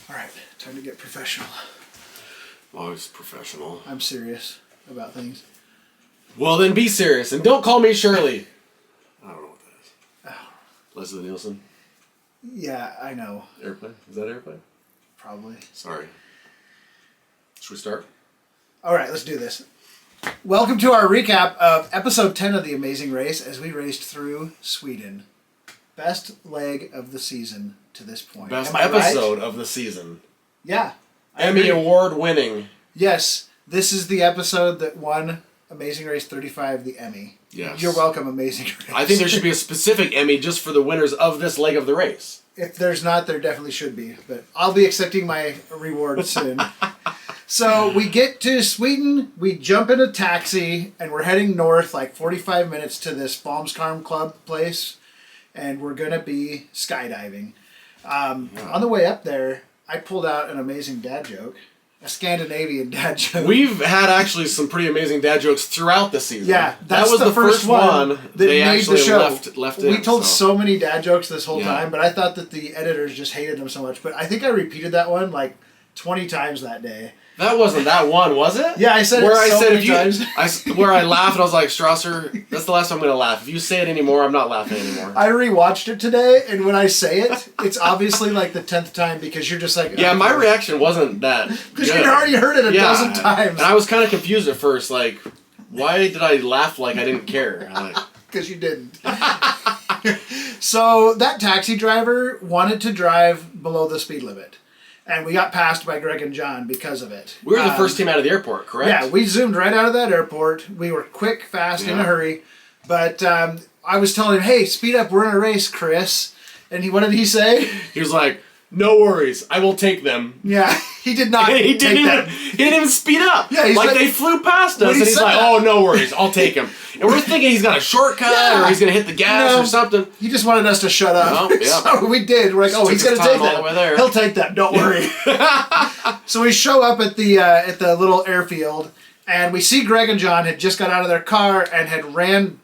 All right, time to get professional. Always professional. I'm serious about things. Well, then be serious and don't call me Shirley. I don't know what that is. Oh. Leslie Nielsen. Yeah, I know. Airplane? Is that Airplane? Probably. Sorry. Should we start? All right, let's do this. Welcome to our recap of episode 10 of The Amazing Race as we raced through Sweden. Best leg of the season to this point. Best Am I episode right? of the season. Yeah. Emmy Award winning. Yes, this is the episode that won Amazing Race 35 the Emmy. Yes. You're welcome, Amazing Race. I think there should be a specific Emmy just for the winners of this leg of the race. If there's not, there definitely should be. But I'll be accepting my reward soon. So we get to Sweden, we jump in a taxi, and we're heading north like 45 minutes to this Falmskarm Club place. And we're going to be skydiving. On the way up there, I pulled out an amazing dad joke. A Scandinavian dad joke. We've had actually some pretty amazing dad jokes throughout the season. Yeah, that was the first one that they made actually the show. left in. We told so many dad jokes this whole Yeah. time, but I thought that the editors just hated them so much. But I think I repeated that one like 20 times that day. That wasn't that one, was it? Yeah, I said where it so many times. Where I laughed and I was like, Strasser, that's the last time I'm going to laugh. If you say it anymore, I'm not laughing anymore. I rewatched it today, and when I say it, it's obviously like the 10th time because you're just like... Yeah, my reaction wasn't that because you'd already heard it a dozen times. And I was kind of confused at first, like, why did I laugh like I didn't care? Because you didn't. So that taxi driver wanted to drive below the speed limit. And we got passed by Greg and John because of it. We were the first team out of the airport, correct? Yeah, we zoomed right out of that airport. We were quick, fast, in a hurry. But I was telling him, hey, speed up, we're in a race, Chris. And what did he say? He was like, no worries, I will take them. Yeah, he did not he didn't even speed up. Yeah, he's like they flew past us, and he's like, oh, no worries, I'll take him. And we're thinking he's got a shortcut, or he's going to hit the gas or something. He just wanted us to shut up. Well, yeah. So we did. We're like, oh, he's going to take that. He'll take that, don't worry. So we show up at the little airfield, and we see Greg and John had just got out of their car and had ran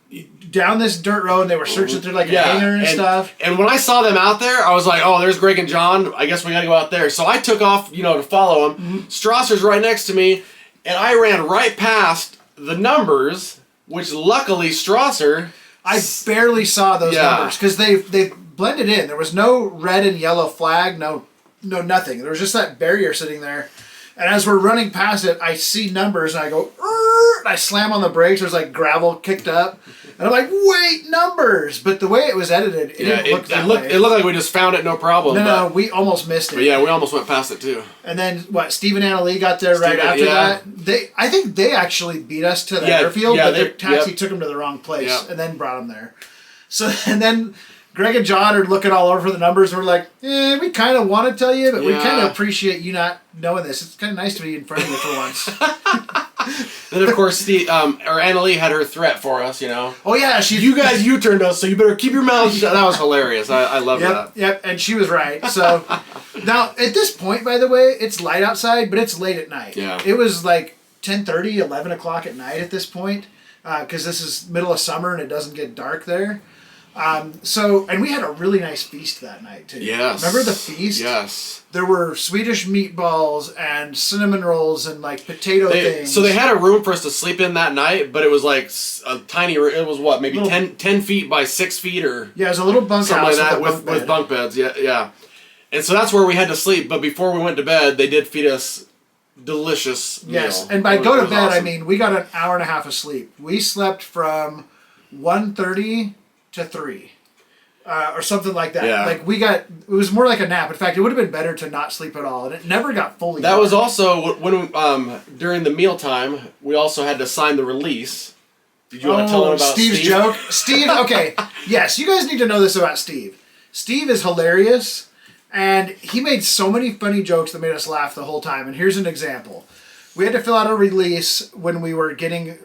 down this dirt road, and they were searching through like a hangar and stuff. And when I saw them out there, I was like, oh, there's Greg and John. I guess we got to go out there. So I took off, to follow them. Mm-hmm. Strasser's right next to me, and I ran right past the numbers, which luckily Strasser... I barely saw those numbers because they blended in. There was no red and yellow flag, no nothing. There was just that barrier sitting there. And as we're running past it, I see numbers, and I go, and I slam on the brakes. There's like gravel kicked up. And I'm like, wait, numbers! But the way it was edited, it didn't look that way. It looked like we just found it, no problem. No, we almost missed it. But yeah, we almost went past it too. And then, Steve and Annalee got there right after that. I think they actually beat us to the airfield, but their taxi took them to the wrong place and then brought them there. So, and then... Greg and John are looking all over the numbers, and we're like, we kind of want to tell you, but we kind of appreciate you not knowing this. It's kind of nice to be in front of you for once. Then, of course, Annalee had her threat for us, Oh, yeah. You guys U-turned us, so you better keep your mouth shut. That was hilarious. I love that. Yep, and she was right. So, now, at this point, by the way, it's light outside, but it's late at night. Yeah. It was like 10:30, 11 o'clock at night at this point, because this is middle of summer, and it doesn't get dark there. And we had a really nice feast that night too. Yes. Remember the feast? Yes. There were Swedish meatballs and cinnamon rolls and like potato things. So they had a room for us to sleep in that night, but it was like a tiny. It was what, maybe 10 feet by 6 feet or it was a little bunkhouse like that with bunk beds. Yeah. And so that's where we had to sleep. But before we went to bed, they did feed us delicious meal. Yes, and by go to bed, awesome. I mean we got an hour and a half of sleep. We slept from 1:30 to 3. Or something like that. Yeah. Like it was more like a nap. In fact, it would have been better to not sleep at all, and it never got fully That dark. was also when during the mealtime, we also had to sign the release. Did you want to tell them about Steve's joke? Steve, okay. Yes, you guys need to know this about Steve. Steve is hilarious, and he made so many funny jokes that made us laugh the whole time. And here's an example. We had to fill out a release when we were getting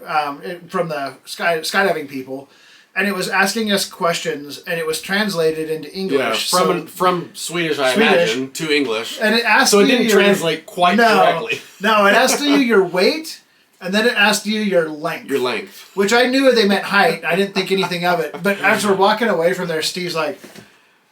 from the skydiving people. And it was asking us questions, and it was translated into English. Yeah, from Swedish, I imagine, to English. And it asked so it didn't translate quite correctly. No, it asked you your weight, and then it asked you your length. Your length. Which I knew they meant height. I didn't think anything of it. But as we're walking away from there, Steve's like,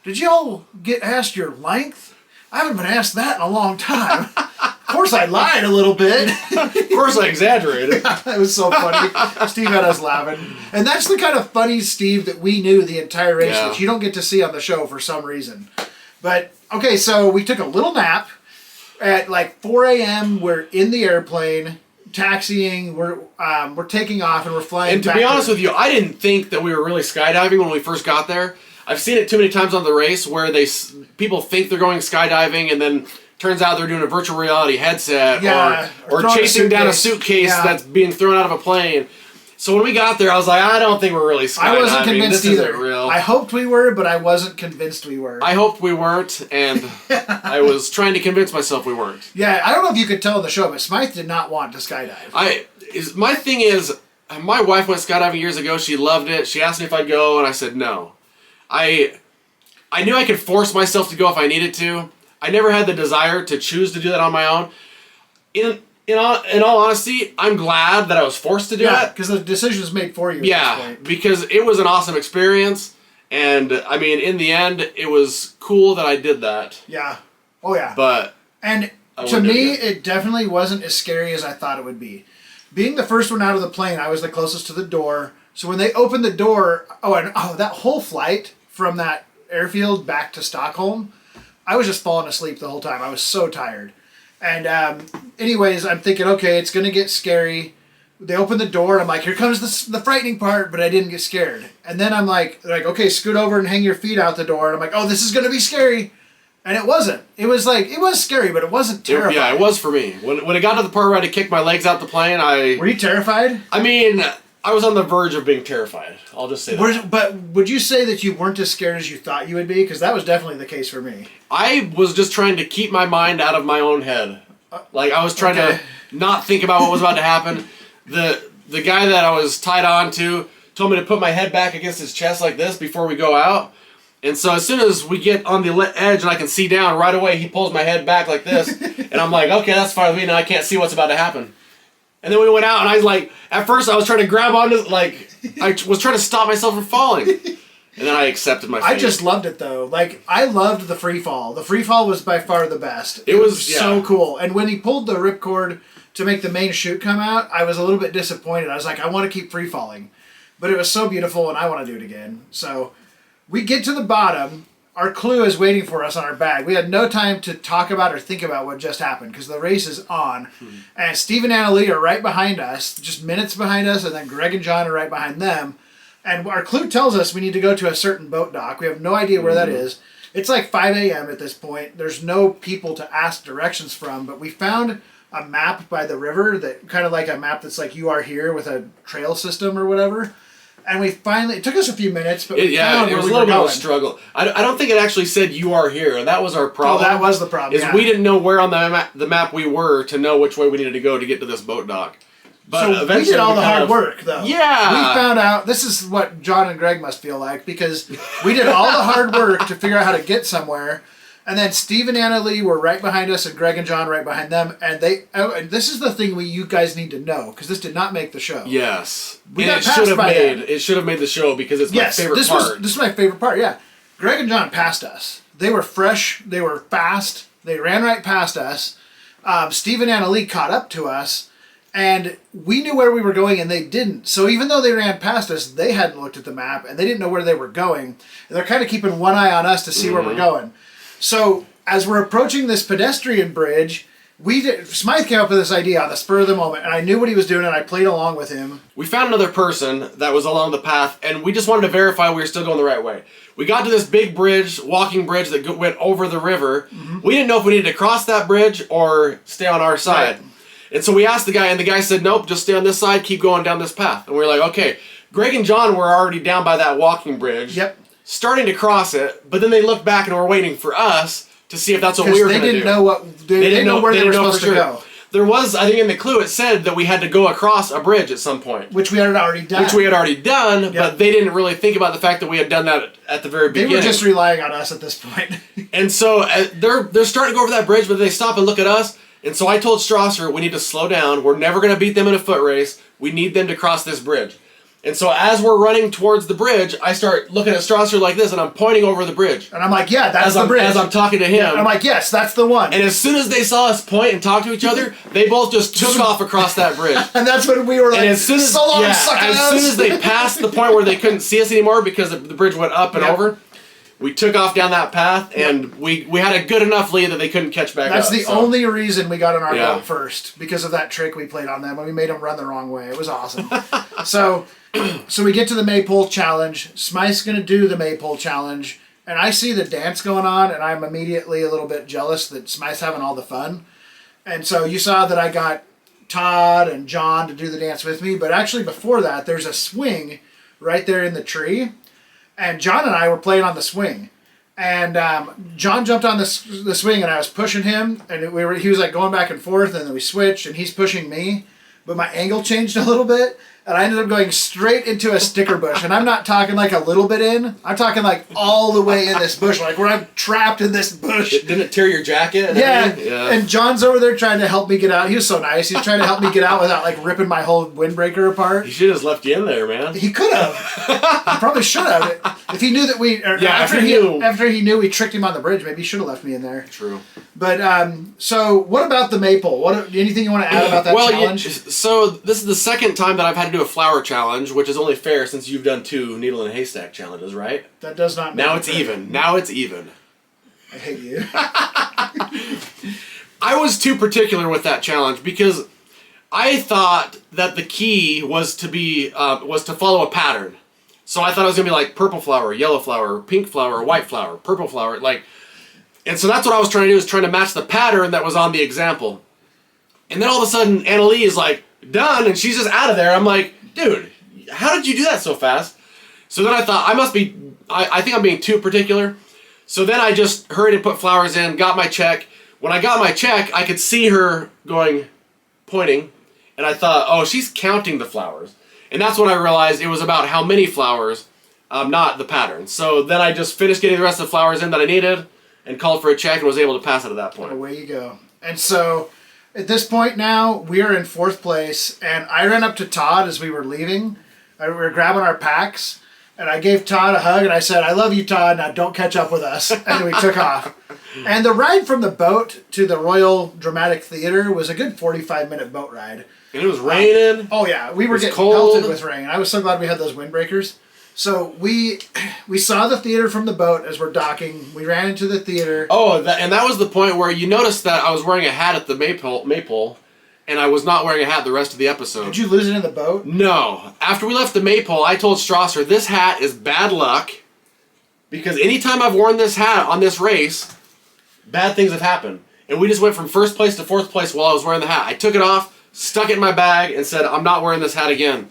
did y'all get asked your length? I haven't been asked that in a long time. Of course I lied a little bit. Of course I exaggerated. It was so funny. Steve had us laughing. And that's the kind of funny Steve that we knew the entire race that you don't get to see on the show for some reason. But, okay, so we took a little nap. At like 4 a.m., we're in the airplane, taxiing, we're taking off, and we're flying And to back be honest with you, I didn't think that we were really skydiving when we first got there. I've seen it too many times on the race where people think they're going skydiving and then turns out they're doing a virtual reality headset or chasing down a suitcase that's being thrown out of a plane. So when we got there, I was like, I don't think we're really skydiving. I wasn't convinced either. Isn't real. I hoped we were, but I wasn't convinced we were. I hoped we weren't, and I was trying to convince myself we weren't. Yeah, I don't know if you could tell in the show, but Smythe did not want to skydive. My thing is, my wife went skydiving years ago. She loved it. She asked me if I'd go, and I said no. I knew I could force myself to go if I needed to. I never had the desire to choose to do that on my own. In all honesty, I'm glad that I was forced to do it. Because the decision was made for you at this point. Because it was an awesome experience. And, I mean, in the end, it was cool that I did that. Yeah. Oh, yeah. But... And to me, it definitely wasn't as scary as I thought it would be. Being the first one out of the plane, I was the closest to the door. So when they opened the door... that whole flight from that airfield back to Stockholm, I was just falling asleep the whole time. I was so tired. And anyways, I'm thinking, okay, it's going to get scary. They open the door, and I'm like, here comes the frightening part, but I didn't get scared. And then I'm like, okay, scoot over and hang your feet out the door. And I'm like, oh, this is going to be scary. And it wasn't. It was scary, but it wasn't terrifying. It was for me. When it got to the part where I had to kick my legs out the plane, Were you terrified? I mean... I was on the verge of being terrified. I'll just say that. But would you say that you weren't as scared as you thought you would be? Because that was definitely the case for me. I was just trying to keep my mind out of my own head. Like, I was trying to not think about what was about to happen. The guy that I was tied on to told me to put my head back against his chest like this before we go out. And so as soon as we get on the edge and I can see down, right away he pulls my head back like this. And I'm like, okay, that's fine with me. Now I can't see what's about to happen. And then we went out, and I was like, at first I was trying to grab onto, like, I was trying to stop myself from falling. And then I accepted my fate. I just loved it, though. Like, I loved the free fall. The free fall was by far the best. It was so cool. And when he pulled the ripcord to make the main chute come out, I was a little bit disappointed. I was like, I want to keep free falling. But it was so beautiful, and I want to do it again. So we get to the bottom. Our clue is waiting for us on our bag. We had no time to talk about or think about what just happened because the race is on. And Steve and Annalie are right behind us, just minutes behind us, and then Greg and John are right behind them. And our clue tells us we need to go to a certain boat dock. We have no idea where that is. It's like 5 a.m. at this point. There's no people to ask directions from, but we found a map by the river, that kind of like a map that's like You Are Here with a trail system or whatever. And we finally, it took us a few minutes, but we found where we were going. It was a little bit of a struggle. I don't think it actually said You Are Here, and that was our problem. Oh, that was the problem, we didn't know where on the map we were to know which way we needed to go to get to this boat dock. But so eventually we did all the hard work, though. Yeah. We found out, this is what John and Greg must feel like, because we did all the hard work to figure out how to get somewhere. And then Steve and Annalie were right behind us, and Greg and John right behind them. And and this is the thing you guys need to know, because this did not make the show. Yes, it should have made the show because it's my favorite part. This is my favorite part. Yeah, Greg and John passed us. They were fresh. They were fast. They ran right past us. Steve and Annalie caught up to us, and we knew where we were going, and they didn't. So even though they ran past us, they hadn't looked at the map, and they didn't know where they were going. And they're kind of keeping one eye on us to see where we're going. So as we're approaching this pedestrian bridge, Smythe came up with this idea on the spur of the moment, and I knew what he was doing, and I played along with him. We found another person that was along the path, and we just wanted to verify we were still going the right way. We got to this big bridge, walking bridge that went over the river. We didn't know if we needed to cross that bridge or stay on our side. Right. And so we asked the guy, and the guy said, nope, just stay on this side, keep going down this path. And we were like, okay. Greg and John were already down by that walking bridge. Yep. Starting to cross it, but then they looked back and were waiting for us to see if that's what we were going to do. They didn't know where they were supposed to go. There was, I think in the clue it said that we had to go across a bridge at some point. Which we had already done. Yep. But they didn't really think about the fact that we had done that at the very beginning. They were just relying on us at this point. And so they're starting to go over that bridge, but they stop and look at us. And so I told Strasser, we need to slow down. We're never going to beat them in a foot race. We need them to cross this bridge. And so as we're running towards the bridge, I start looking at Strasser like this, and I'm pointing over the bridge. And I'm like, yeah, that's the bridge. As I'm talking to him. And I'm like, yes, that's the one. And as soon as they saw us point and talk to each other, they both just took off across that bridge. And that's when we were like, as soon as, so long, as soon as they passed the point where they couldn't see us anymore because the bridge went up and over, we took off down that path, and we had a good enough lead that they couldn't catch back up. That's the only reason we got on our boat first, because of that trick we played on them when we made them run the wrong way. It was awesome. So we get to the Maypole challenge. Smythe's going to do the Maypole challenge, and I see the dance going on, and I'm immediately a little bit jealous that Smythe's having all the fun. And so you saw that I got Todd and John to do the dance with me, but actually before that, there's a swing right there in the tree. And John and I were playing on the swing, and John jumped on the swing, and I was pushing him, and he was like going back and forth, and then we switched, and he's pushing me, but my angle changed a little bit, and I ended up going straight into a sticker bush. And I'm not talking like a little bit in, I'm talking like all the way in this bush, like where I'm trapped in this bush. Didn't it tear your jacket? Yeah. And John's over there trying to help me get out. He was so nice. He was trying to help me get out without like ripping my whole windbreaker apart. He should have just left you in there, man. He could have. He probably should have. If he knew that after he knew we tricked him on the bridge, maybe he should have left me in there. True. But so what about the Maypole? Anything you want to add about that challenge? So this is the second time that I've had to do a flower challenge, which is only fair since you've done 2 needle and haystack challenges, right? That does not. Now it's even. Now it's even. I hate you. I was too particular with that challenge because I thought that the key was to follow a pattern. So I thought it was gonna be like purple flower, yellow flower, pink flower, white flower, purple flower, and so that's what I was trying to do, is trying to match the pattern that was on the example. And then all of a sudden, Annalee is like, done, and she's just out of there. I'm like, dude, how did you do that so fast? So then I thought, I think I'm being too particular. So then I just hurried and put flowers in, got my check. When I got my check, I could see her pointing, and I thought, oh, she's counting the flowers. And that's when I realized it was about how many flowers, not the pattern. So then I just finished getting the rest of the flowers in that I needed, and called for a check and was able to pass it at that point. Away you go. And so at this point now, we are in 4th place, and I ran up to Todd as we were leaving. We were grabbing our packs, and I gave Todd a hug, and I said, I love you, Todd, now don't catch up with us. And we took off. And the ride from the boat to the Royal Dramatic Theater was a good 45-minute boat ride. And it was raining. Oh, yeah. We were getting cold. pelted with rain. I was so glad we had those windbreakers. So we saw the theater from the boat as we're docking. We ran into the theater. Oh, and that was the point where you noticed that I was wearing a hat at the Maypole, and I was not wearing a hat the rest of the episode. Did you lose it in the boat? No. After we left the Maypole, I told Strasser, this hat is bad luck, because anytime I've worn this hat on this race, bad things have happened. And we just went from 1st place to 4th place while I was wearing the hat. I took it off, stuck it in my bag, and said, I'm not wearing this hat again. And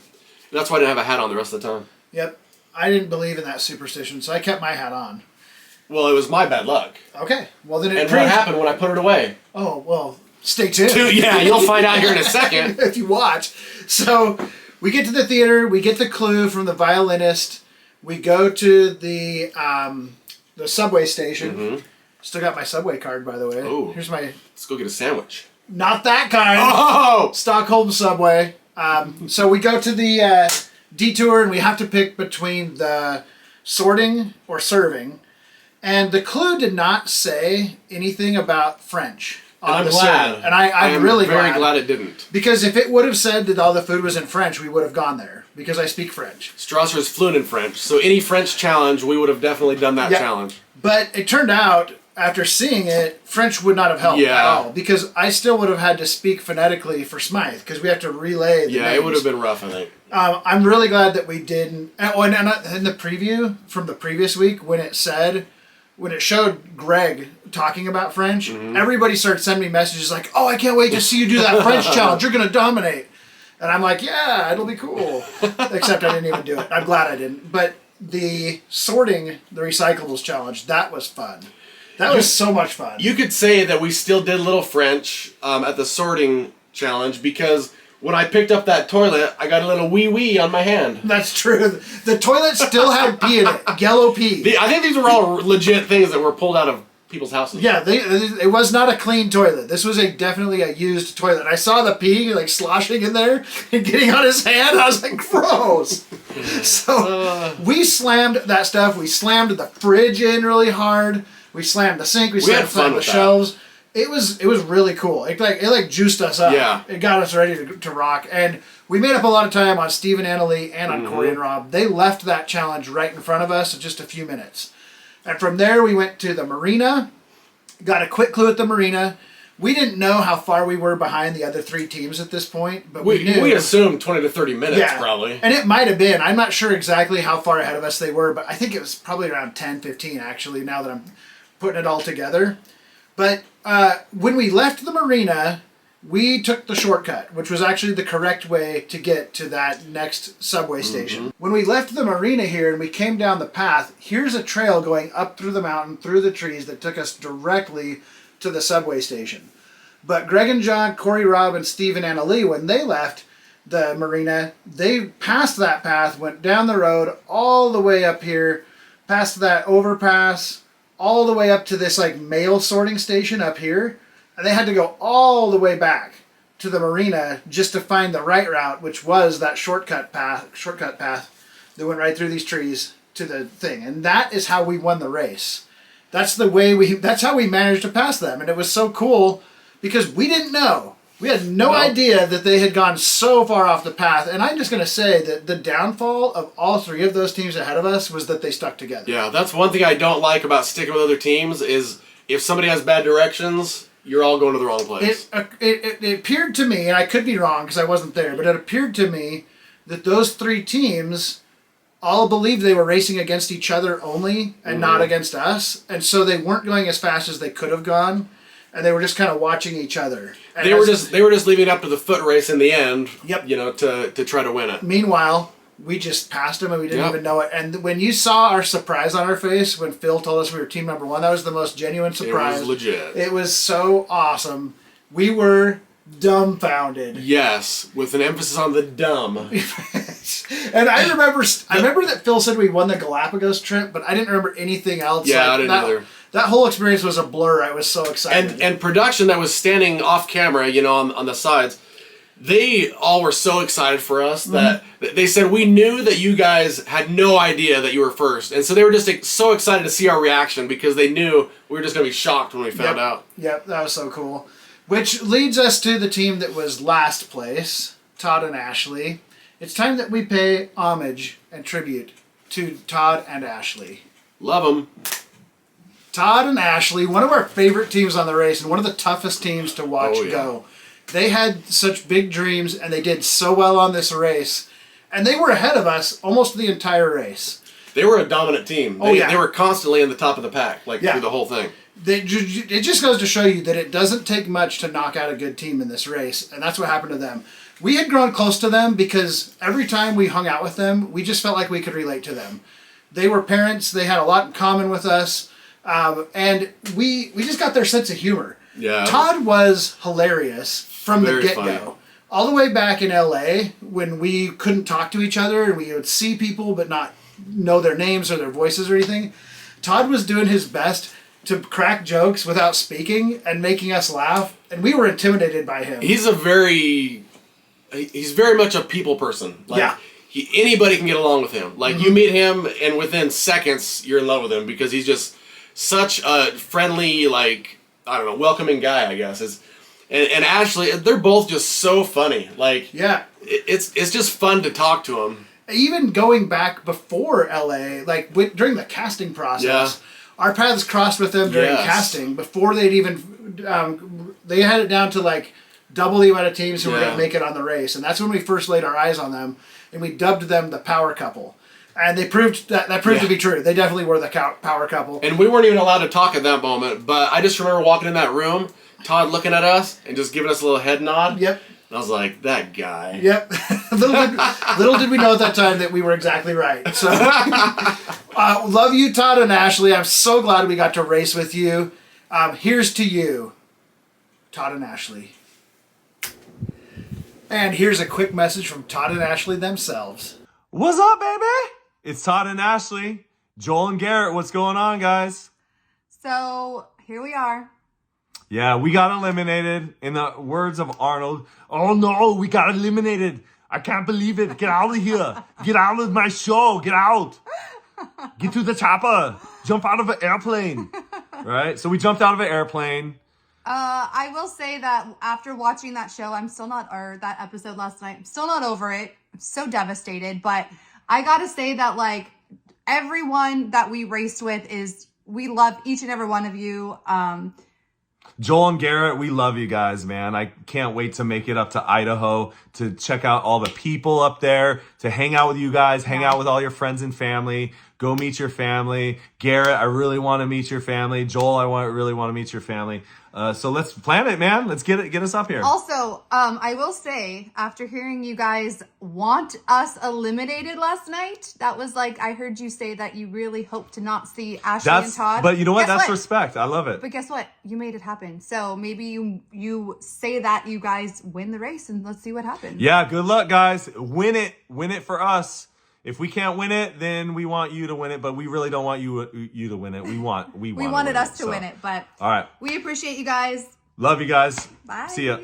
that's why I didn't have a hat on the rest of the time. Yep. I didn't believe in that superstition, so I kept my hat on. Well, it was my bad luck. Okay. Well, then what happened when I put it away? Oh, well, stay tuned. Yeah, you'll find out here in a second. If you watch. So we get to the theater. We get the clue from the violinist. We go to the subway station. Mm-hmm. Still got my subway card, by the way. Ooh. Here's my... Let's go get a sandwich. Not that kind. Oh! Stockholm subway. So we go to the... Detour, and we have to pick between the sorting or serving. And the clue did not say anything about French on I'm the glad. serving. And I'm really very glad it didn't. Because if it would have said that all the food was in French, we would have gone there. Because I speak French. Strasser is fluent in French, so any French challenge, we would have definitely done that challenge. But it turned out, after seeing it, French would not have helped at all. Because I still would have had to speak phonetically for Smythe, because we have to relay the names. It would have been rough, I think. I'm really glad that we didn't. And in the preview from the previous week, when it showed Greg talking about French, everybody started sending me messages like, "Oh, I can't wait to see you do that French challenge. You're gonna dominate." And I'm like, "Yeah, it'll be cool." Except I didn't even do it. I'm glad I didn't. But the sorting the recyclables challenge, that was fun. That was so much fun. You could say that we still did a little French at the sorting challenge, because when I picked up that toilet, I got a little wee-wee on my hand. That's true. The toilet still had pee in it. Yellow pee. I think these were all legit things that were pulled out of people's houses. Yeah, it was not a clean toilet. This was definitely a used toilet. I saw the pee sloshing in there and getting on his hand. I was like, gross. So we slammed that stuff. We slammed the fridge in really hard. We slammed the sink. We had fun slammed the with that. shelves. It was really cool. It juiced us up. Yeah. It got us ready to rock. And we made up a lot of time on Steve and Annalie and on Corey and Rob. They left that challenge right in front of us in just a few minutes. And from there we went to the marina. Got a quick clue at the marina. We didn't know how far we were behind the other 3 teams at this point, but we knew. We assumed 20 to 30 minutes, Yeah. probably. And it might have been. I'm not sure exactly how far ahead of us they were, but I think it was probably around 10, 15, actually, now that I'm putting it all together. But when we left the marina, we took the shortcut, which was actually the correct way to get to that next subway station. When we left the marina here and we came down the path, here's a trail going up through the mountain, through the trees that took us directly to the subway station. But Greg and John, Corey, Rob, and Steve and Annalie, when they left the marina, they passed that path, went down the road all the way up here, past that overpass, all the way up to this mail sorting station up here. And they had to go all the way back to the marina just to find the right route, which was that shortcut path that went right through these trees to the thing. And that is how we won the race. That's how we managed to pass them. And it was so cool because we didn't know. We had no idea that they had gone so far off the path. And I'm just going to say that the downfall of all 3 of those teams ahead of us was that they stuck together. Yeah, that's one thing I don't like about sticking with other teams is if somebody has bad directions, you're all going to the wrong place. It appeared to me, and I could be wrong because I wasn't there, but it appeared to me that those 3 teams all believed they were racing against each other only and not against us. And so they weren't going as fast as they could have gone. And they were just kind of watching each other. And they were just leaving it up to the foot race in the end. Yep. To try to win it. Meanwhile, we just passed them and we didn't even know it. And when you saw our surprise on our face when Phil told us we were team number 1, that was the most genuine surprise. It was legit. It was so awesome. We were dumbfounded. Yes, with an emphasis on the dumb. And I remember that Phil said we won the Galapagos trip, but I didn't remember anything else. Yeah, I didn't either. That whole experience was a blur. I was so excited. And production that was standing off camera, on the sides, they all were so excited for us that they said we knew that you guys had no idea that you were first. And so they were just so excited to see our reaction because they knew we were just going to be shocked when we found out. Yep, that was so cool. Which leads us to the team that was last place, Todd and Ashley. It's time that we pay homage and tribute to Todd and Ashley. Love them. Todd and Ashley, one of our favorite teams on the race and one of the toughest teams to watch go. They had such big dreams and they did so well on this race. And they were ahead of us almost the entire race. They were a dominant team. They were constantly in the top of the pack, through the whole thing. It just goes to show you that it doesn't take much to knock out a good team in this race. And that's what happened to them. We had grown close to them because every time we hung out with them, we just felt like we could relate to them. They were parents. They had a lot in common with us. And we just got their sense of humor. Yeah. Todd was hilarious from the get-go. Funny. All the way back in LA when we couldn't talk to each other and we would see people but not know their names or their voices or anything. Todd was doing his best to crack jokes without speaking and making us laugh. And we were intimidated by him. He's very much a people person. Anybody can get along with him. You meet him and within seconds you're in love with him because he's just such a friendly, welcoming guy, I guess. And Ashley, they're both just so funny. It's just fun to talk to them. Even going back before LA, during the casting process, our paths crossed with them during casting before they'd even, they had it down to double the amount of teams who were going to make it on the race. And that's when we first laid our eyes on them and we dubbed them the power couple. And they proved that proved to be true. They definitely were the power couple. And we weren't even allowed to talk at that moment, but I just remember walking in that room, Todd looking at us and just giving us a little head nod. Yep. And I was like, that guy. Yep. little did we know at that time that we were exactly right. So, love you, Todd and Ashley. I'm so glad we got to race with you. Here's to you, Todd and Ashley. And here's a quick message from Todd and Ashley themselves. What's up, baby? It's Todd and Ashley. Joel and Garrett, what's going on, guys? So, here we are. Yeah, we got eliminated. In the words of Arnold, oh no, we got eliminated. I can't believe it. Get out of here. Get out of my show. Get out. Get to the chopper. Jump out of an airplane. Right? So we jumped out of an airplane. I will say that after watching that show, or that episode last night, I'm still not over it. I'm so devastated. But I gotta say that, like, everyone that we raced with we love each and every one of you. Joel and Garrett, we love you guys, man. I can't wait to make it up to Idaho, to check out all the people up there, to hang out with you guys, hang out with all your friends and family, go meet your family. Garrett, I really want to meet your family. Joel, really want to meet your family. So let's plan it, man. Let's get us up here. Also, I will say, after hearing you guys want us eliminated last night, that was like, I heard you say that you really hope to not see Ashley and Todd. But you know what? Guess That's respect. I love it. But guess what? You made it happen. So maybe you say that you guys win the race, and let's see what happens. Yeah, good luck, guys. Win it. Win it for us. If we can't win it, then we want you to win it, but we really don't want you to win it. We wanted us to win it, but all right. We appreciate you guys. Love you guys. Bye. See ya.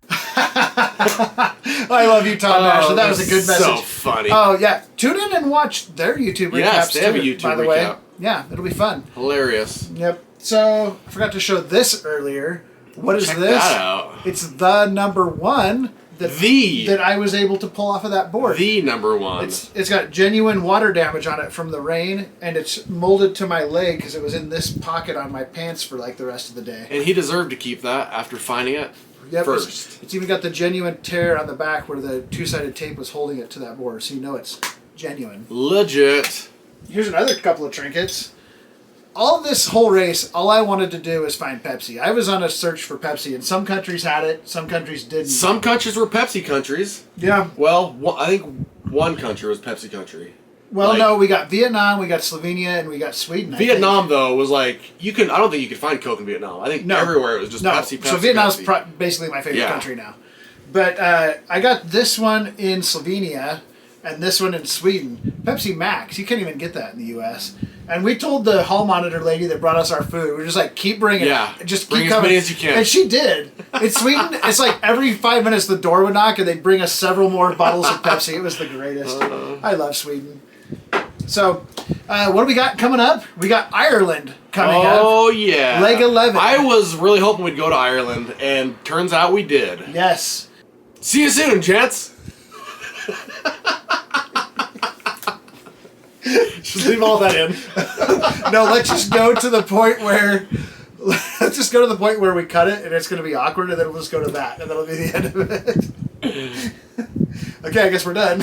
I love you, Tom Ashley. That was a good message. So funny. Oh yeah, tune in and watch their YouTube recaps. Yes, they have a too, YouTube by the way. recap. Yeah, it'll be fun. Hilarious. Yep. So I forgot to show this earlier. What is Check this? that out. It's the number one that I was able to pull off of that board. The number one. It's got genuine water damage on it from the rain, and it's molded to my leg because it was in this pocket on my pants for like the rest of the day. And he deserved to keep that after finding it first. It's even got the genuine tear on the back where the two-sided tape was holding it to that board, so you know it's genuine. Legit. Here's another couple of trinkets. All this whole race, all I wanted to do was find Pepsi. I was on a search for Pepsi, and some countries had it, some countries didn't. Some countries were Pepsi countries. Yeah. Well, I think one country was Pepsi country. Well, no, we got Vietnam, we got Slovenia, and we got Sweden. Vietnam, though, was like, I don't think you could find Coke in Vietnam. I think everywhere it was just Pepsi. So Vietnam's basically my favorite country now. But I got this one in Slovenia and this one in Sweden. Pepsi Max, you can't even get that in the U.S. And we told the hall monitor lady that brought us our food, we're just like, keep bringing it. Just bring keep as coming. many as you can. And she did. In Sweden, it's like every 5 minutes the door would knock and they'd bring us several more bottles of Pepsi. It was the greatest. I love Sweden. So, what do we got coming up? We got Ireland coming up. Oh, yeah. Leg 11. I was really hoping we'd go to Ireland, and turns out we did. Yes. See you soon, gents. Just leave all that in. No, let's just go to the point where we cut it, and it's going to be awkward, and then we'll just go to that, and that'll be the end of it. Okay, I guess we're done.